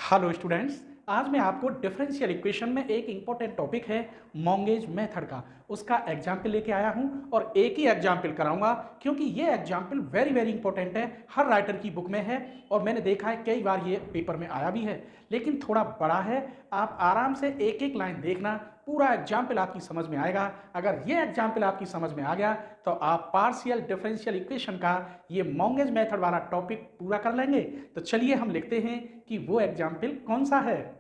Hello students, आज मैं आपको डिफरेंशियल इक्वेशन में एक इंपॉर्टेंट टॉपिक है मोंगेज मेथड का उसका एग्जाम्पल लेके आया हूं और एक ही एग्जाम्पल कराऊंगा क्योंकि ये एग्जाम्पल वेरी वेरी इंपॉर्टेंट है, हर राइटर की बुक में है और मैंने देखा है कई बार ये पेपर में आया भी है, लेकिन थोड़ा बड़ा है। आप आराम से एक एक लाइन देखना, पूरा एग्जाम्पल आपकी समझ में आएगा। अगर ये एग्जाम्पल आपकी समझ में आ गया तो आप पार्शियल डिफरेंशियल इक्वेशन का ये मोंगेज मेथड वाला टॉपिक पूरा कर लेंगे। तो चलिए हम लिखते हैं कि वो एग्जाम्पल कौन सा है।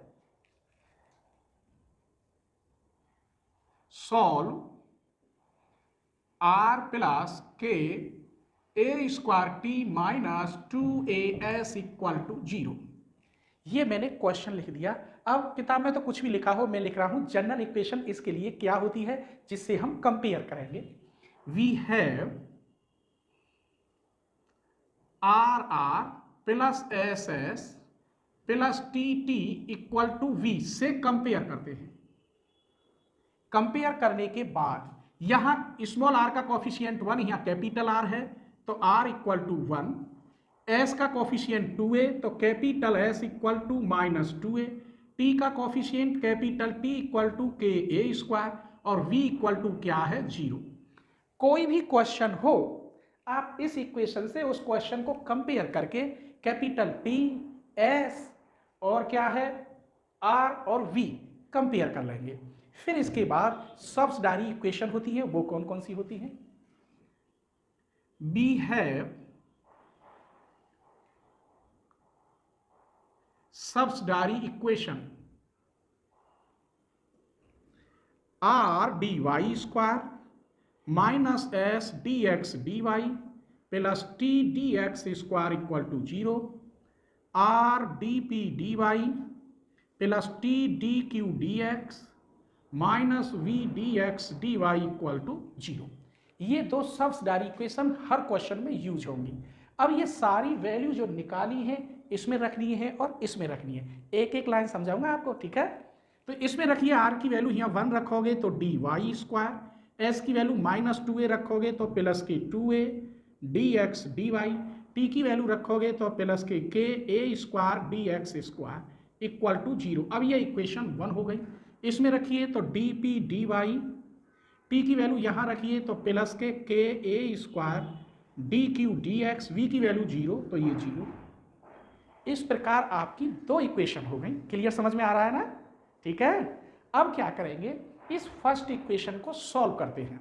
Solve R plus K A square T minus 2as equal to 0। ये मैंने क्वेश्चन लिख दिया। अब किताब में तो कुछ भी लिखा हो, मैं लिख रहा हूं जनरल इक्वेशन इसके लिए क्या होती है जिससे हम कंपेयर करेंगे। We have R R plus S S plus T T equal to V से कंपेयर करते हैं। कंपेयर करने के बाद यहां स्मॉल आर का कॉफिशिएंट 1, यहां कैपिटल आर है तो आर इक्वल टू 1, एस का कॉफिशिएंट 2a तो capital S equal to minus 2a, T का coefficient capital T equal to K A square और v इक्वल टू क्या है 0। कोई भी क्वेश्चन हो आप इस इक्वेशन से उस क्वेश्चन को कंपेयर करके कैपिटल टी, एस और क्या है आर और v कंपेयर कर लेंगे। फिर इसके बाद सब्सिडायरी इक्वेशन होती है, वो कौन कौन सी होती है। We have subsidiary equation R D Y square minus S D X D Y plus T D x square equal to 0, R D P D Y plus T D Q D X minus V D X D Y equal to 0। ये दो subsidiary equation हर question में use होंगी। अब ये सारी value जो निकाली है इसमें रखनी है और इसमें रखनी है, एक एक लाइन समझाऊंगा आपको, ठीक है। तो इसमें रखिए आर की वैल्यू यहाँ 1 रखोगे तो डी वाई स्क्वायर, एस की वैल्यू माइनस 2a रखोगे तो plus K 2a D X D Y, T की वैल्यू रखोगे तो plus K A square D x square equal to 0। अब ये इक्वेशन 1 हो गई। इसमें रखिए तो D P D Y, T की वैल्यू यहाँ रखिए तो प्लस के ए square D Q D X, V की वैल्यू 0 तो ये 0। इस प्रकार आपकी दो इक्वेशन हो गई। क्लियर, समझ में आ रहा है ना, ठीक है। अब क्या करेंगे, इस फर्स्ट इक्वेशन को सॉल्व करते हैं।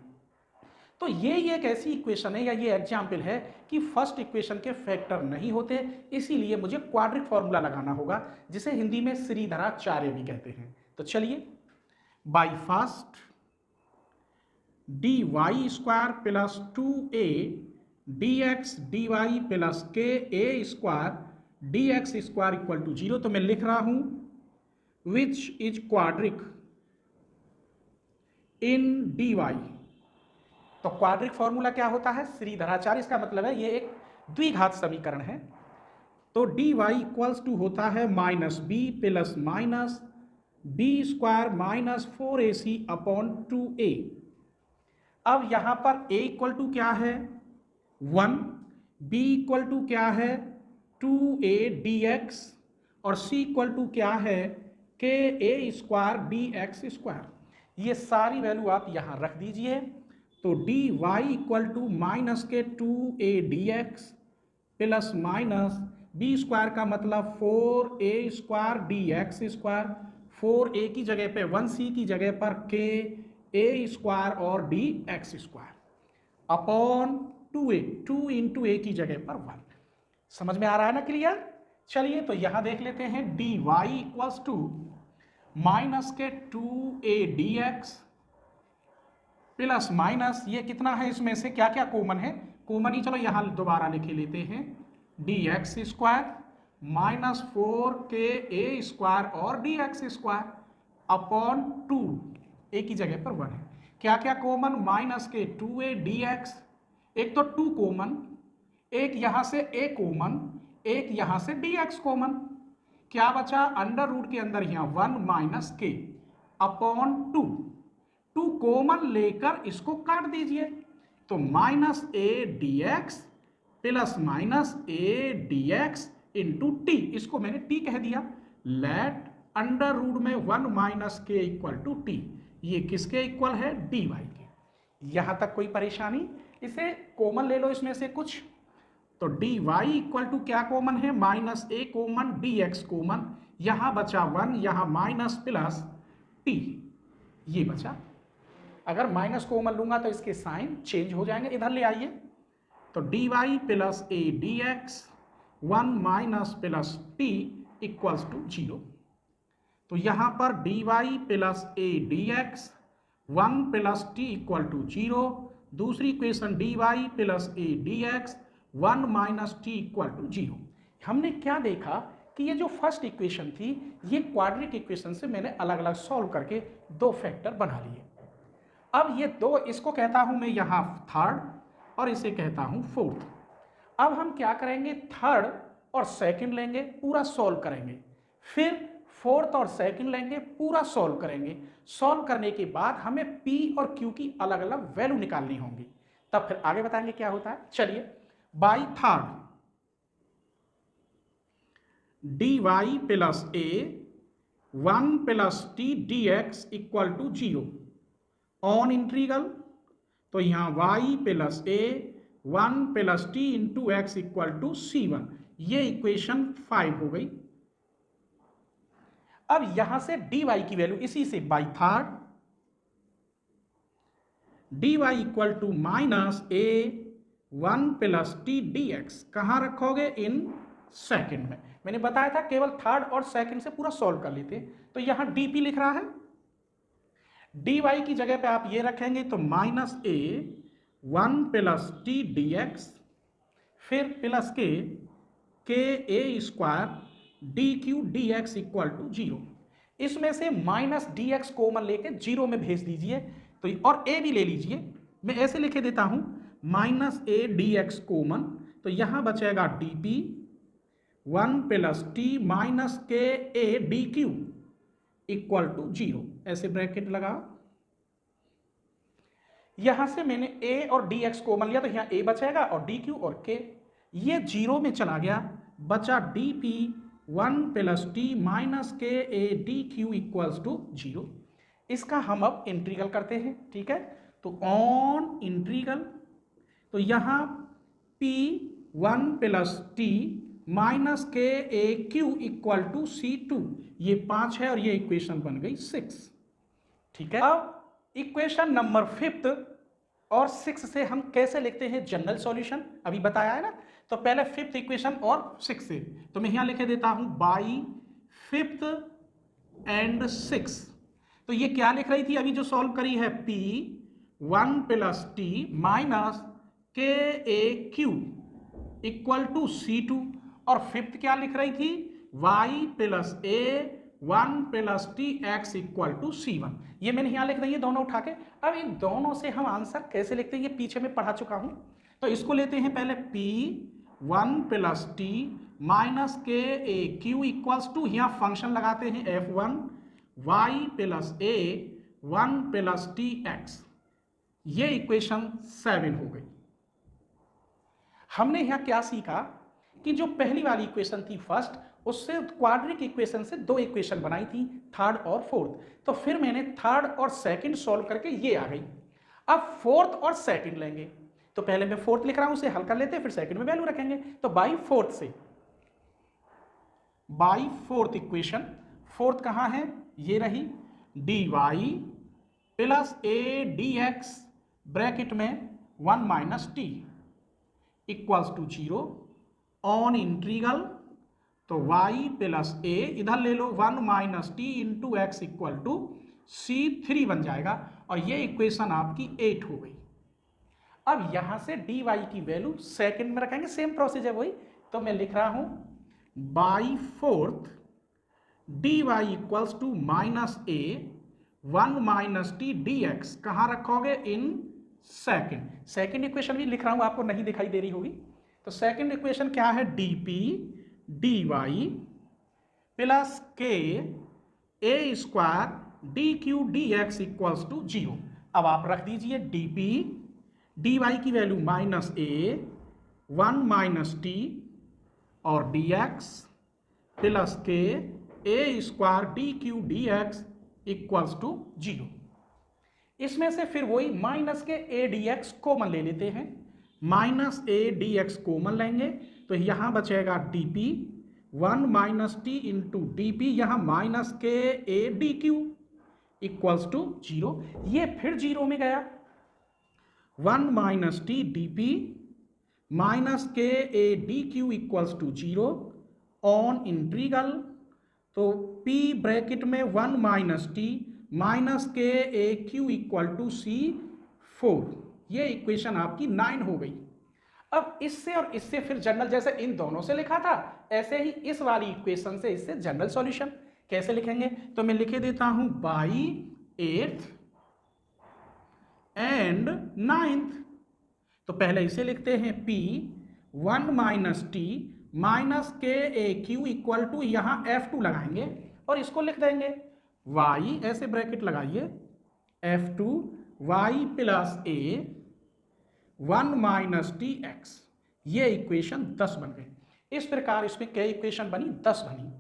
तो ये एक ऐसी इक्वेशन है या ये एग्जाम्पल है कि फर्स्ट इक्वेशन के फैक्टर नहीं होते, इसीलिए मुझे क्वाड्रिक फॉर्मूला लगाना होगा जिसे हिंदी में श्रीधराचार्य भी कहते हैं। तो चलिए, by first D Y square plus 2a D X D Y plus K A square D x square equal to 0। तो मैं लिख रहा हूं which is quadric in D Y. तो क्वाड्रिक फॉर्मूला क्या होता है, श्रीधराचार्य, इसका मतलब है ये एक द्विघात समीकरण है। तो डी वाई इक्वल्स टू होता है minus B plus minus B square minus 4ac upon 2a। अब यहां पर a इक्वल टू क्या है 1, b इक्वल टू क्या है 2a dx और c इक्वल टू क्या है के ए स्क्वायर डी एक्स स्क्वायर। ये सारी वैल्यू आप यहां रख दीजिए। तो D Y equal to minus के 2a dx plus minus B square का मतलब 4a square D x square, 4a की जगह पे 1c की जगह पर के ए स्क्वायर और D x square upon 2a, 2 into A की जगह पर 1। समझ में आ रहा है ना, क्लियर। चलिए तो यहां देख लेते हैं d y equals to minus के 2a dx प्लस माइनस ये कितना है, इसमें से क्या क्या कॉमन है, कॉमन ही चलो यहां दोबारा लिखे लेते हैं, डी एक्स स्क्वायर माइनस 4 ए स्क्वायर और डी एक्स स्क्वायर अपॉन 2, ए की जगह पर 1 है। क्या क्या कॉमन, माइनस के 2a dx, एक तो 2 कॉमन, एक यहां से a कॉमन, एक यहां से dx कॉमन, क्या बचा अंडर रूट के अंदर यहां 1 माइनस के अपॉन 2 कॉमन लेकर इसको काट दीजिए तो minus a dx plus minus A D x into T, इसको मैंने टी कह दिया। लेट अंडर रूट में 1 माइनस के इक्वल टू टी, ये किसके इक्वल है, डी वाई के। यहां तक कोई परेशानी? इसे कॉमन ले लो इसमें से कुछ, तो डी वाई इक्वल टू क्या कॉमन है, माइनस ए कॉमन, डी एक्स कॉमन, यहां बचा 1, यहां माइनस प्लस टी, ये बचा। अगर माइनस कॉमन लूंगा तो इसके साइन चेंज हो जाएंगे, इधर ले आइए, तो D Y plus a D x 1 minus plus T equals to 0। तो यहां पर d Y plus a D x 1 plus t equal to 0। दूसरी equation d Y plus a D x 1 minus t equal to 0। हमने क्या देखा कि ये जो फर्स्ट इक्वेशन थी, ये क्वाड्रिक इक्वेशन से मैंने अलग अलग सॉल्व करके दो फैक्टर बना लिए। अब ये दो, इसको कहता हूं मैं यहां थर्ड और इसे कहता हूं फोर्थ। अब हम क्या करेंगे, थर्ड और सेकंड लेंगे, पूरा सॉल्व करेंगे, फिर फोर्थ और सेकंड लेंगे, पूरा सॉल्व करेंगे। सॉल्व करने के बाद हमें P और Q की अलग अलग वैल्यू निकालनी होंगी, तब फिर आगे बताएंगे क्या होता है। चलिए, by third d Y plus A 1 plus T D x equal to 0 on integral, तो यहां y plus A 1 plus t into x equal to C1, ये इक्वेशन 5 हो गई। अब यहां से dy की वैल्यू इसी से by third dy equal to minus A 1 plus T D x, कहां रखोगे, इन सेकंड में। मैंने बताया था केवल थर्ड और सेकंड से पूरा सॉल्व कर लेते, तो यहां dp लिख रहा है, dy की जगह पे आप ये रखेंगे तो माइनस ए 1 प्लस टी डी एक्स, फिर plus K A square D Q D x equal to 0। इसमें से माइनस डी एक्स कॉमन लेके 0 में भेज दीजिए, तो और ए भी ले लीजिए, मैं ऐसे लिखे देता हूं, minus A D X common, तो यहां बचेगा D P 1 plus T minus के A D Q equal to 0, ऐसे ब्रैकेट लगाओ। यहां से मैंने a और dx कॉमन लिया, तो यहां a बचेगा और dq और k, ये 0 में चला गया, बचा dp 1 प्लस टी माइनस के A D Q equals to 0। इसका हम अब इंटीग्रल करते हैं, ठीक है। तो ऑन इंटीग्रल, तो यहां p 1 प्लस टी माइनस के A Q equal to C2, ये 5 है और ये इक्वेशन बन गई 6, ठीक है। अब इक्वेशन नंबर 5 और 6 से हम कैसे लिखते हैं जनरल सॉल्यूशन, अभी बताया है ना। तो पहले 5th इक्वेशन और 6 से, तो मैं यहां लिखे देता हूं बाई 5th एंड 6। तो ये क्या लिख रही थी अभी जो सॉल्व करी है, P 1 प्लस टी माइनस के A Q equal to C2, और 5th क्या लिख रही थी, y plus A 1 plus T x equal to C1। ये मैंने यहां लिख दी है दोनों उठा के। अब इन दोनों से हम आंसर कैसे लिखते हैं, ये पीछे में पढ़ा चुका हूं, तो इसको लेते हैं पहले P 1 प्लस टी माइनस के ए क्यू इक्वल्स टू, यहाँ फंक्शन लगाते हैं F1 y प्लस ए 1 प्लस टी एक्स, ये इक्वेशन 7 हो गई। हमने यहाँ क्या सीखा कि जो पहली वाली इक्वेशन थी फर्स्ट, उससे क्वाड्रिक इक्वेशन से दो इक्वेशन बनाई थी, थर्ड और फोर्थ। तो फिर मैंने थर्ड और सेकंड सॉल्व करके ये आ गई। अब फोर्थ और सेकंड लेंगे, तो पहले मैं फोर्थ लिख रहा हूं, उसे हल कर लेते हैं, फिर सेकंड में वैल्यू रखेंगे। तो बाई फोर्थ से, बाई फोर्थ इक्वेशन, फोर्थ कहां है, ये रही, d Y plus a D x bracket में 1 minus t equals to 0 on integral, तो y प्लस ए इधर ले लो 1 minus T into x equal to C3 बन जाएगा, और ये इक्वेशन आपकी 8 हो गई। अब यहां से dy की वैल्यू सेकंड में रखेंगे, सेम प्रोसेस है वही, तो मैं लिख रहा हूं by fourth dy equals to minus A 1 minus T D x, कहां रखोगे, इन सेकंड। सेकंड इक्वेशन भी लिख रहा हूं, आपको नहीं दिखाई दे रही होगी। तो सेकंड इक्वेशन क्या है, dp dy plus K A square D Q D X equals to 0। अब आप रख दीजिए dp dy की वैल्यू माइनस ए 1 माइनस टी और dx plus K A square D Q D X equals to 0। इसमें से फिर वही माइनस के ए डी एक्स कॉमन ले लेते हैं, minus A D X common लेंगे तो यहां बचेगा D P 1 minus T into D P, यहां माइनस के A D Q equals to 0। ये फिर 0 में गया, 1 minus T D P minus के A D Q equals to 0 on integral, तो p ब्रैकेट में 1 माइनस टी माइनस के A Q equal to C 4। ये इक्वेशन आपकी 9 हो गई। अब इससे और इससे फिर जनरल, जैसे इन दोनों से लिखा था ऐसे ही इस वाली इक्वेशन से इससे जनरल सॉल्यूशन कैसे लिखेंगे, तो मैं लिखे देता हूं बाई 8th एंड 9th। तो पहले इसे लिखते हैं p 1 माइनस टी माइनस के ए क्यू इक्वल टू, यहां F2 लगाएंगे और इसको लिख देंगे y, ऐसे ब्रैकेट लगाइए, F2 y प्लस ए 1 माइनस टी एक्स। ये इक्वेशन 10 बन गई। इस प्रकार इसमें क्या इक्वेशन बनी, 10 बनी।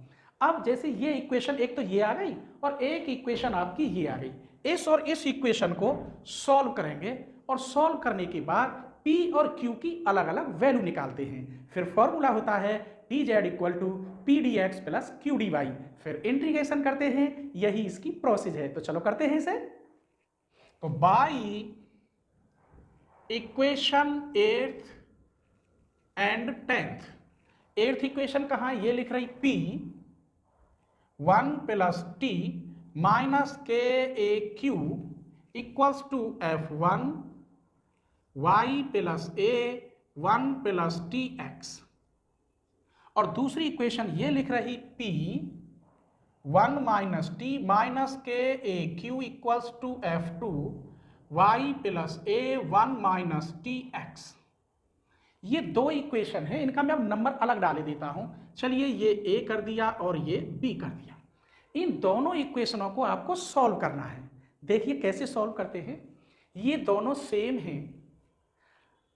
अब जैसे ये इक्वेशन एक तो ये आ गई और एक इक्वेशन आपकी ये आ गई, इस और इस इक्वेशन को सॉल्व करेंगे और सॉल्व करने के बाद P और Q की अलग अलग वैल्यू निकालते हैं। फिर फॉर्मूला होता है dz equal to p d x plus q d y, फिर इंटीग्रेशन करते हैं, यही इसकी प्रोसेस है। तो चलो करते हैं इसे। तो by equation 8th and 10th, 8th equation कहाँ, ये लिख रही P 1 प्लस टी माइनस के A Q equals to F1 y plus A 1 plus T X, और दूसरी इक्वेशन ये लिख रही P 1 माइनस टी माइनस के A Q equals to F2 y plus A 1 minus T X. ये दो equation है, इनका मैं अब नंबर अलग डाले देता हूं। चलिए ये A कर दिया और ये B कर दिया। इन दोनों इक्वेशनों को आपको सॉल्व करना है। देखिए कैसे सॉल्व करते हैं, ये दोनों सेम हैं।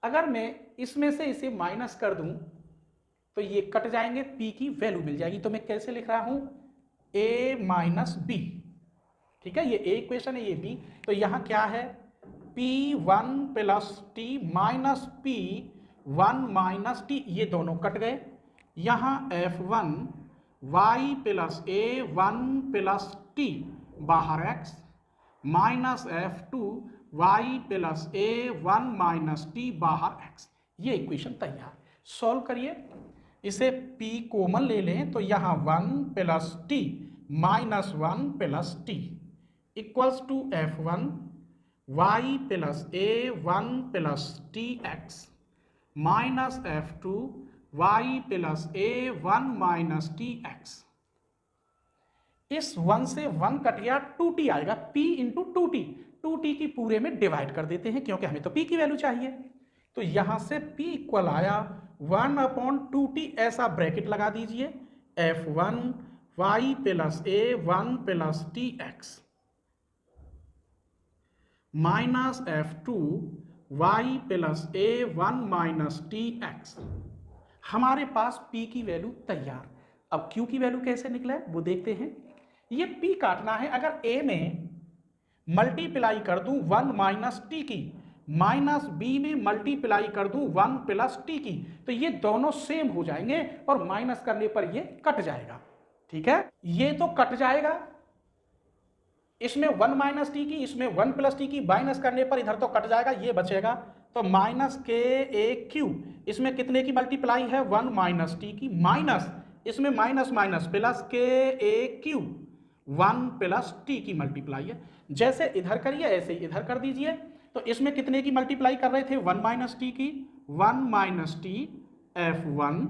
अगर मैं इसमें से इसे माइनस कर दूं तो ये कट जाएंगे, P की वैल्यू मिल जाएगी। तो मैं कैसे लिख रहा हूं, A माइनस B, ठीक है, ये A इक्वेशन है, ये B। तो यहां क्या है, P1 plus T minus P1 minus T, ये दोनों कट गए। यहां F1 y प्लस ए 1 प्लस टी बाहर x minus F2 y plus ए 1 माइनस टी बाहर x। ये इक्वेशन तैयार। सॉल्व करिए, इसे P कॉमन ले लें तो यहाँ 1 plus T minus 1 plus T equals to F1 y plus A 1 plus T X minus F2 y plus A 1 minus T x. इस 1 से 1 कट गया, 2t आएगा, p इंटू 2t, 2t की पूरे में डिवाइड कर देते हैं क्योंकि हमें तो p की वैल्यू चाहिए। तो यहां से p इक्वल आया 1/2t, ऐसा ब्रैकेट लगा दीजिए, F1 y प्लस ए 1 plus T X minus F2 y plus ए 1 माइनस टी एक्स। हमारे पास p की वैल्यू तैयार। अब q की वैल्यू कैसे निकले वो देखते हैं। ये p काटना है, अगर a में मल्टीप्लाई कर दूं 1 माइनस टी की, माइनस b में मल्टीप्लाई कर दूं 1 प्लस टी की, तो ये दोनों सेम हो जाएंगे और माइनस करने पर ये कट जाएगा। ठीक है, ये तो कट जाएगा, इसमें 1 माइनस टी की, इसमें 1 प्लस टी की, माइनस करने पर इधर तो कट जाएगा, ये बचेगा। तो माइनस के ए क्यू, इसमें कितने की मल्टीप्लाई है, 1 माइनस टी की, माइनस इसमें minus minus plus K A Q 1 plus T की मल्टीप्लाई है। जैसे इधर करिए ऐसे इधर कर दीजिए। तो इसमें कितने की मल्टीप्लाई कर रहे थे, 1 माइनस टी की, 1 minus T F1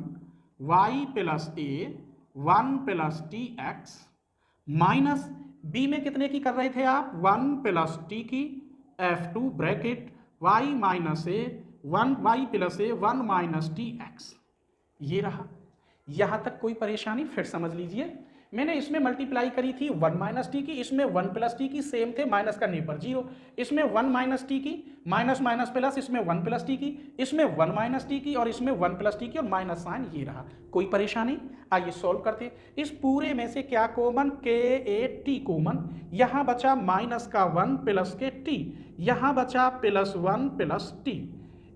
y plus ए 1 plus T X minus b में कितने की कर रहे थे आप, 1 प्लस टी की F2 ब्रैकेट y माइनस ए 1 y प्लस ए 1 माइनस टी एक्स। ये रहा। यहां तक कोई परेशानी, फिर समझ लीजिए। मैंने इसमें मल्टीप्लाई करी थी 1 माइनस टी की, इसमें 1 प्लस टी की, सेम थे, माइनस करने पर 0, इसमें 1 माइनस टी की, माइनस माइनस प्लस, इसमें 1 प्लस टी की, इसमें 1 माइनस टी की और इसमें 1 प्लस टी की और माइनस साइन ये रहा। कोई परेशानी? आइए सॉल्व करते। इस पूरे में से क्या कॉमन? के ए टी कॉमन, यहाँ बचा माइनस का 1 प्लस के टी, यहाँ बचा प्लस 1 प्लस टी।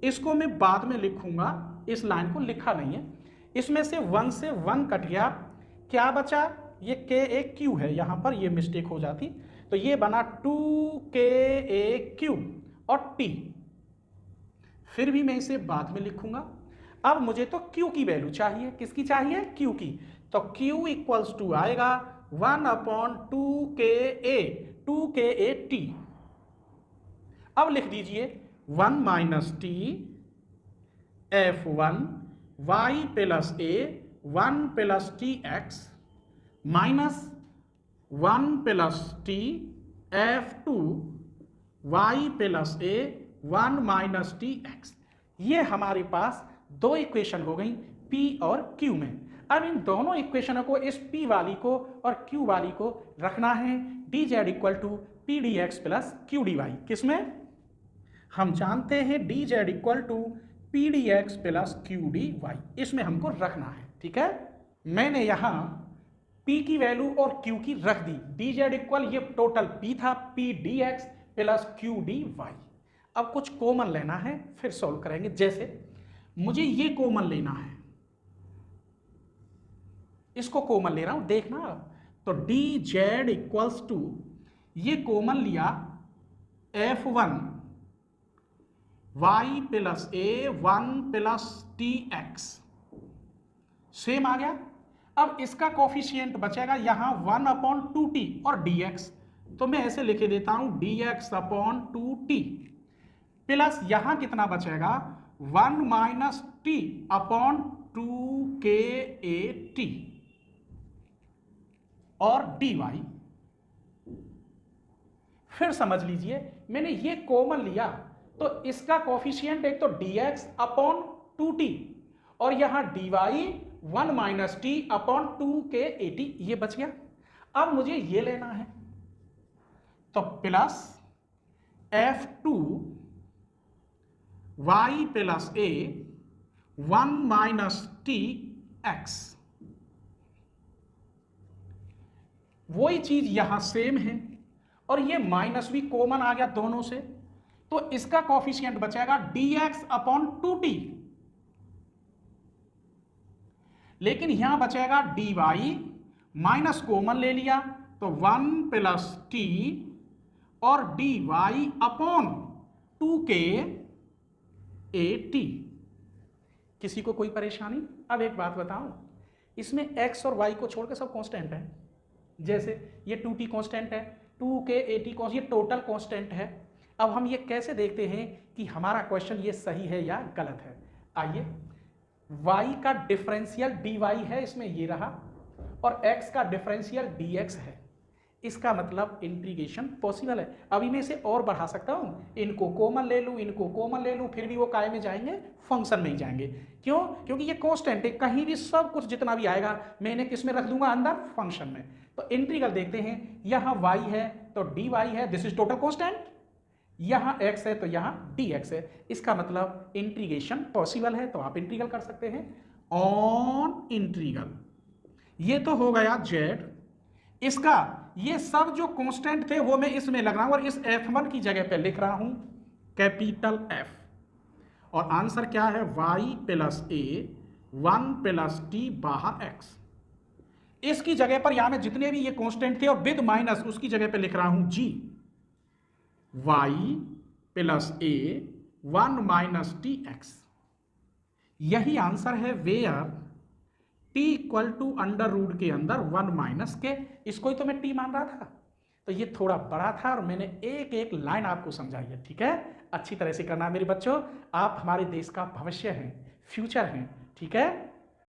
इसको मैं बाद में लिखूंगा, इस लाइन को लिखा नहीं है। इसमें से 1 से 1 कट गया, क्या बचा? ये के ए क्यू है, यहां पर ये मिस्टेक हो जाती, तो ये बना 2 के क्यू और टी। फिर भी मैं इसे बाद में लिखूंगा। अब मुझे तो क्यू की वैल्यू चाहिए। किसकी चाहिए? क्यू की। तो क्यू इक्वल्स टू आएगा 1/2 के टी। अब लिख दीजिए 1 minus T F1 y plus ए 1 plus T X minus 1 plus T F2 y plus ए 1 माइनस टी एक्स। ये हमारे पास दो इक्वेशन हो गई P और Q में। अब इन दोनों इक्वेशनों को, इस P वाली को और Q वाली को रखना है dz equal to p d x plus q d y. किसमें? हम जानते हैं dz equal to p d x plus q d y, इसमें हमको रखना है। ठीक है, मैंने यहां P की वैल्यू और Q की रख दी। dz इक्वल, ये टोटल P था, p d x plus q d y. अब कुछ कॉमन लेना है, फिर सॉल्व करेंगे। जैसे मुझे ये कॉमन लेना है, इसको कॉमन ले रहा हूं, देखना। तो dz इक्वल्स टू, ये कॉमन लिया F1 y प्लस ए 1 प्लस टी एक्स, सेम आ गया। अब इसका कोफिशिएंट बचेगा यहां 1/2t और dx, तो मैं ऐसे लिखे देता हूं dx/2t प्लस यहां कितना बचेगा 1 माइनस टी अपॉन 2 और dy। फिर समझ लीजिए, मैंने ये कॉमन लिया तो इसका कोफिशिएंट एक तो dx/2t और यहां dy 1 माइनस टी अपॉन 2 ये बच गया। अब मुझे ये लेना है, तो प्लस F2 y प्लस ए 1 माइनस टी एक्स। वही चीज यहां सेम है और ये माइनस भी कॉमन आ गया दोनों से, तो इसका कोफिशिएंट बचेगा dx/2t, लेकिन यहां बचेगा dy, माइनस कॉमन ले लिया तो 1 प्लस टी और dy अपॉन 2 किसी को कोई परेशानी? अब एक बात बताऊं, इसमें x और y को छोड़ के सब कांस्टेंट है। जैसे ये 2t कांस्टेंट है, 2 ये टोटल कांस्टेंट है। अब हम ये कैसे देखते हैं कि हमारा क्वेश्चन ये सही है या गलत है? आइए, y का डिफरेंशियल dy है, इसमें ये रहा, और x का डिफरेंशियल dx है। इसका मतलब इंटीग्रेशन पॉसिबल है। अभी मैं इसे और बढ़ा सकता हूं, इनको कॉमन ले लूं, इनको कॉमन ले लूं, फिर भी वो काय में जाएंगे? फंक्शन में ही जाएंगे। क्यों? क्योंकि ये कांस्टेंट है, कहीं भी सब कुछ जितना भी आएगा मैं इन्हें किस में रख दूंगा? अंदर, फंक्शन में। तो इंटीग्रल देखते हैं, यहां y है तो dy है, दिस इज टोटल कांस्टेंट, यहां x है तो यहां dx है। इसका मतलब इंटीग्रेशन पॉसिबल है, तो आप इंटीग्रल कर सकते हैं ऑन इंटीग्रल। ये तो हो गया z। इसका ये सब जो कांस्टेंट थे वो मैं इसमें लग रहा हूं और इस F1 की जगह पे लिख रहा हूं कैपिटल F, और आंसर क्या है? y प्लस ए 1 प्लस टी बाहर x। इसकी जगह पर यहां में जितने भी ये कांस्टेंट थे और विद माइनस, उसकी जगह पे लिख रहा हूं g, y प्लस ए 1 माइनस टी एक्स। यही आंसर है where t equal to under root के अंदर 1 माइनस के। इसको ही तो मैं t मान रहा था, तो ये थोड़ा बड़ा था और मैंने एक एक लाइन आपको समझाई है। ठीक है, अच्छी तरह से करना मेरे बच्चों, आप हमारे देश का भविष्य हैं, फ्यूचर हैं। ठीक है।